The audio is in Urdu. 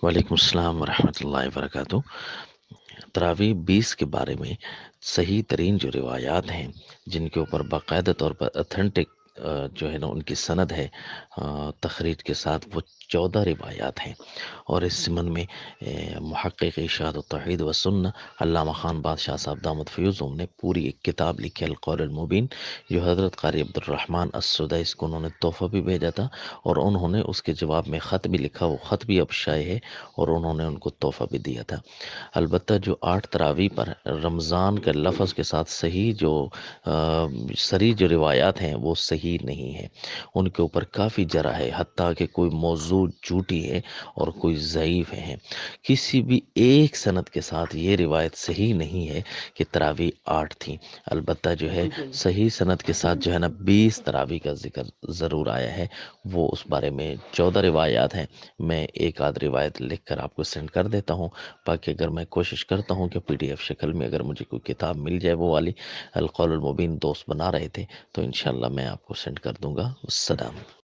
وعلیکم السلام ورحمۃ اللہ وبرکاتہ۔ تراویح 20 کے بارے میں صحیح ترین جو روایات ہیں، جن کے اوپر باقاعدہ طور پر اتھینٹک جو ہے نا ان کی سند ہے تخریج کے ساتھ، وہ 14 روایات ہیں۔ اور اس ضمن میں محقق ارشاد التوحید و سنہ علامہ خان بادشاہ صاحب دامت فیوزم نے پوری ایک کتاب لکھی القول المبین، جو حضرت قاری عبد الرحمن السدیس کو انہوں نے تحفہ بھی بھیجا تھا، اور انہوں نے اس کے جواب میں خط بھی لکھا۔ وہ خط بھی اب شائع ہے اور انہوں نے ان کو تحفہ بھی دیا تھا۔ البتہ جو 8 تراویح پر رمضان کے لفظ کے ساتھ صحیح جو سری جو روایات ہیں وہ صحیح نہیں ہیں، ان کے اوپر کافی جرح ہے، حتیٰ کہ کوئی موضوع جھوٹی ہے اور کوئی ضعیف ہے۔ کسی بھی ایک سند کے ساتھ یہ روایت صحیح نہیں ہے کہ تراویح 8 تھیں۔ البتہ جو ہے صحیح سند کے ساتھ جو ہے نا 20 تراویح کا ذکر ضرور آیا ہے۔ وہ اس بارے میں 14 روایات ہیں۔ میں ایک آدھ روایت لکھ کر آپ کو سینڈ کر دیتا ہوں، باقی اگر میں کوشش کرتا ہوں کہ PDF شکل میں اگر مجھے کوئی کتاب مل جائے، وہ والی القول المبین دوست بنا رہے تھے، تو انشاءاللہ میں آپ کو سینڈ کر دوں گا۔ السلام۔